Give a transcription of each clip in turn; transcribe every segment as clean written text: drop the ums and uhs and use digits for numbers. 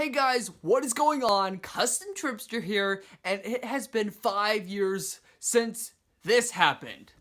Hey guys, what is going on? CustomTrippster here, and it has been 5 years since this happened.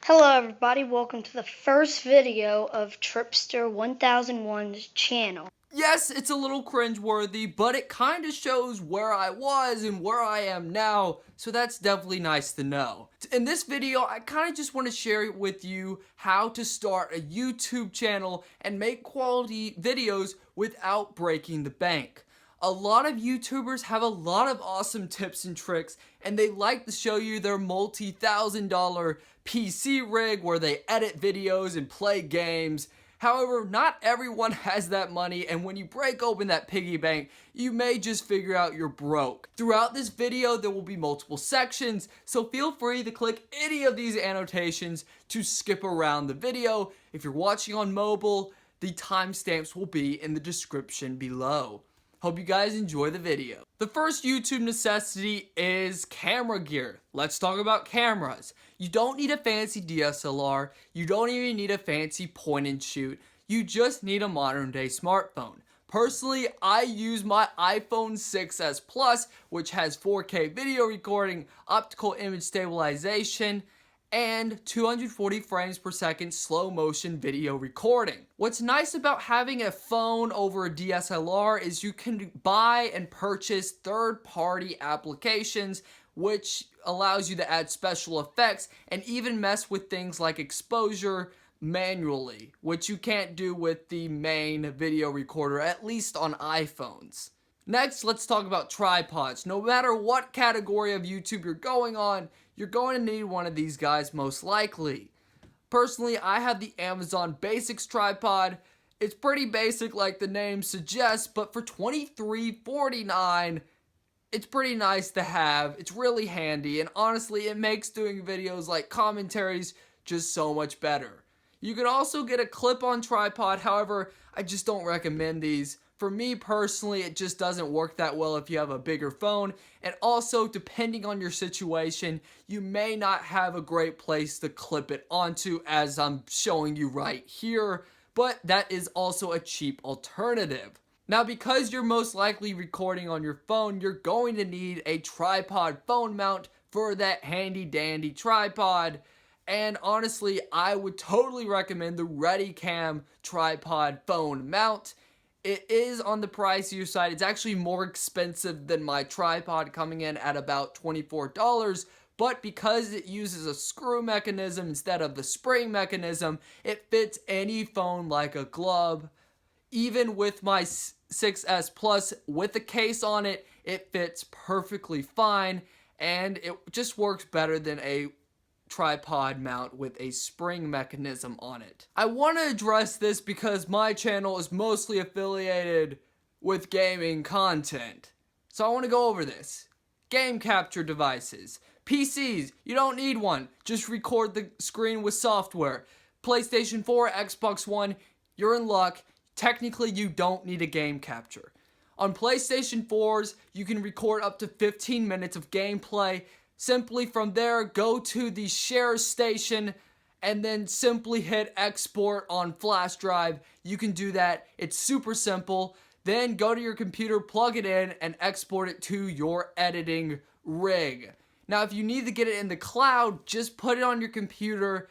Hello everybody, welcome to the first video of Tripster 1001's channel. Yes, it's a little cringeworthy, but it kind of shows where I was and where I am now, so that's definitely nice to know. In this video, I kind of just want to share with you how to start a YouTube channel and make quality videos without breaking the bank. A lot of YouTubers have a lot of awesome tips and tricks, and they like to show you their multi-$1,000 PC rig where they edit videos and play games. However, not everyone has that money, and when you break open that piggy bank, you may just figure out you're broke. Throughout this video, there will be multiple sections, so feel free to click any of these annotations to skip around the video. If you're watching on mobile, the timestamps will be in the description below. Hope you guys enjoy the video. The first YouTube necessity is camera gear. Let's talk about cameras. You don't need a fancy DSLR. You don't even need a fancy point and shoot. You just need a modern day smartphone. Personally, I use my iPhone 6s Plus, which has 4K video recording, optical image stabilization, and 240 frames per second slow motion video recording. What's nice about having a phone over a DSLR is you can buy and purchase third-party applications, which allows you to add special effects and even mess with things like exposure manually, which you can't do with the main video recorder, at least on iPhones. Next, let's talk about tripods. No matter what category of YouTube you're going on, you're going to need one of these guys most likely. Personally, I have the Amazon Basics tripod. It's pretty basic like the name suggests, but for $23.49, it's pretty nice to have. It's really handy, and honestly, it makes doing videos like commentaries just so much better. You can also get a clip-on tripod, however, I just don't recommend these. For me personally, it just doesn't work that well if you have a bigger phone, and also depending on your situation, you may not have a great place to clip it onto as I'm showing you right here, but that is also a cheap alternative. Now, because you're most likely recording on your phone, you're going to need a tripod phone mount for that handy dandy tripod. And honestly, I would totally recommend the ReadyCam tripod phone mount. It is on the pricier side. It's actually more expensive than my tripod, coming in at about $24. But because it uses a screw mechanism instead of the spring mechanism, it fits any phone like a glove. Even with my 6s Plus with a case on it, it fits perfectly fine. And it just works better than a tripod mount with a spring mechanism on it. I want to address this because my channel is mostly affiliated with gaming content. So I want to go over this. Game capture devices. PCs, you don't need one. Just record the screen with software. PlayStation 4, Xbox One, you're in luck. Technically, you don't need a game capture. On PlayStation 4s, you can record up to 15 minutes of gameplay. Simply from there, go to the share station and then simply hit export on flash drive. You can do that. It's super simple. Then go to your computer, plug it in, and export it to your editing rig. Now, if you need to get it in the cloud, just put it on your computer,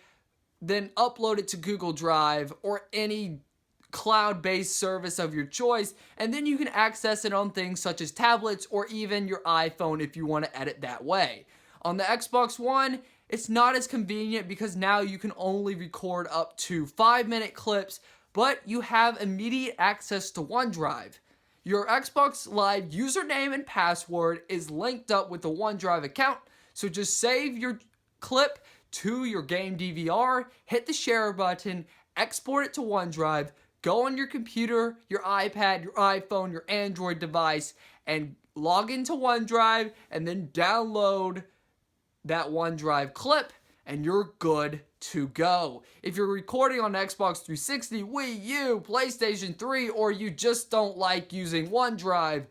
then upload it to Google Drive or any cloud-based service of your choice, and then you can access it on things such as tablets or even your iPhone if you want to edit that way. On the Xbox One, it's not as convenient because now you can only record up to 5-minute clips, but you have immediate access to OneDrive. Your Xbox Live username and password is linked up with the OneDrive account, so just save your clip to your game DVR, hit the share button, export it to OneDrive, go on your computer, your iPad, your iPhone, your Android device, and log into OneDrive, and then download that OneDrive clip, and you're good to go. If you're recording on Xbox 360, Wii U, PlayStation 3, or you just don't like using OneDrive,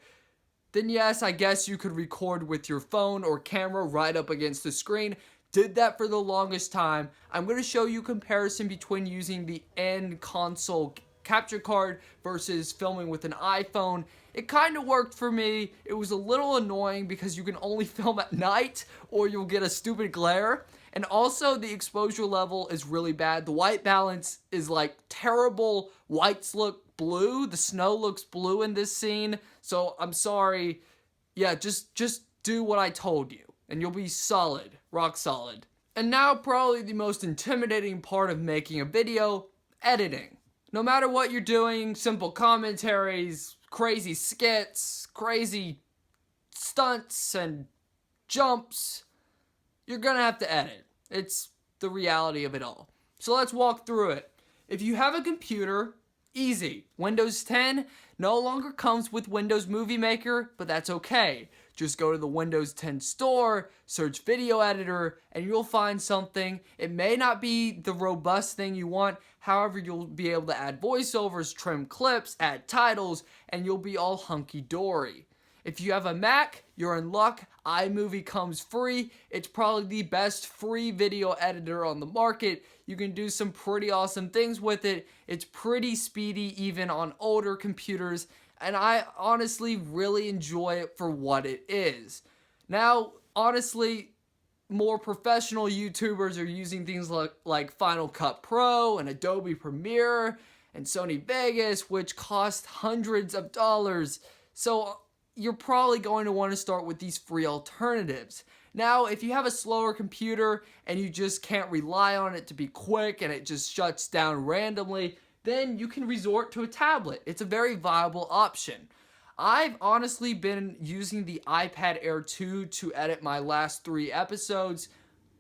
then yes, I guess you could record with your phone or camera right up against the screen. Did that for the longest time. I'm going to show you a comparison between using the end console capture card versus filming with an iPhone. It kind of worked for me. It was a little annoying because you can only film at night or you'll get a stupid glare. And also the exposure level is really bad. The white balance is like terrible. Whites look blue. The snow looks blue in this scene. So I'm sorry. Yeah, just do what I told you and you'll be solid, rock solid. And now probably the most intimidating part of making a video, editing. No matter what you're doing, simple commentaries, crazy skits, crazy stunts and jumps, you're gonna have to edit. It's the reality of it all. So let's walk through it. If you have a computer, easy. Windows 10 no longer comes with Windows Movie Maker, but that's okay. Just go to the Windows 10 store, search video editor, and you'll find something. It may not be the robust thing you want, however, you'll be able to add voiceovers, trim clips, add titles, and you'll be all hunky-dory. If you have a Mac, you're in luck. iMovie comes free. It's probably the best free video editor on the market. You can do some pretty awesome things with it. It's pretty speedy even on older computers, and I honestly really enjoy it for what it is. Now, honestly, more professional YouTubers are using things like Final Cut Pro and Adobe Premiere and Sony Vegas, which cost hundreds of dollars. So you're probably going to want to start with these free alternatives. Now, if you have a slower computer and you just can't rely on it to be quick and it just shuts down randomly, then you can resort to a tablet. It's a very viable option. I've honestly been using the iPad Air 2 to edit my last 3 episodes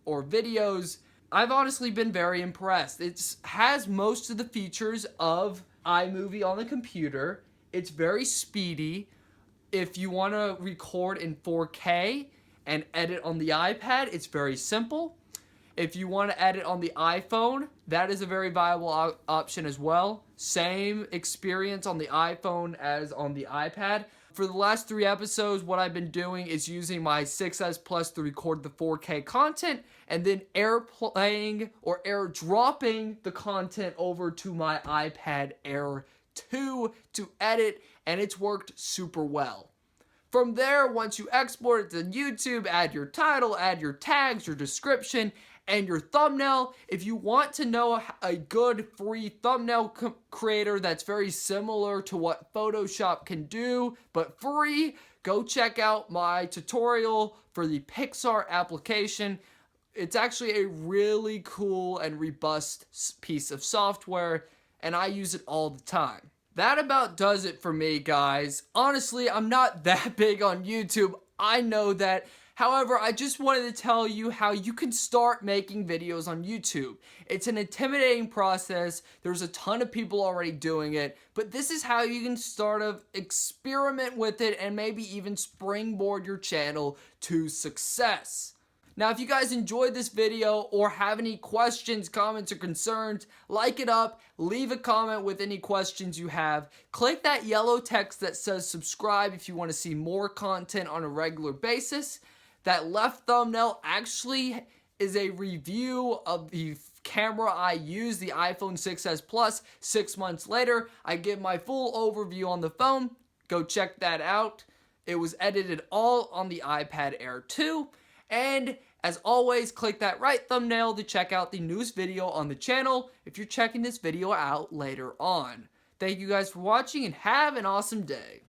or videos. I've honestly been very impressed. It has most of the features of iMovie on the computer. It's very speedy. If you want to record in 4K and edit on the iPad, it's very simple. If you want to edit on the iPhone, that is a very viable option as well. Same experience on the iPhone as on the iPad. For the last 3 episodes, what I've been doing is using my 6S Plus to record the 4K content and then airplaying or airdropping the content over to my iPad Air 2 to edit, and it's worked super well. From there, once you export it to YouTube, add your title, add your tags, your description, and your thumbnail. If you want to know a good free thumbnail creator that's very similar to what Photoshop can do, but free, go check out my tutorial for the Pixar application. It's actually a really cool and robust piece of software, and I use it all the time. That about does it for me, guys. Honestly, I'm not that big on YouTube. I know that. However, I just wanted to tell you how you can start making videos on YouTube. It's an intimidating process. There's a ton of people already doing it, but this is how you can start to experiment with it and maybe even springboard your channel to success. Now, if you guys enjoyed this video or have any questions, comments, or concerns, like it up, leave a comment with any questions you have. Click that yellow text that says subscribe if you want to see more content on a regular basis. That left thumbnail actually is a review of the camera I use, the iPhone 6s Plus. 6 months later, I give my full overview on the phone. Go check that out. It was edited all on the iPad Air 2. And as always, click that right thumbnail to check out the newest video on the channel if you're checking this video out later on. Thank you guys for watching and have an awesome day.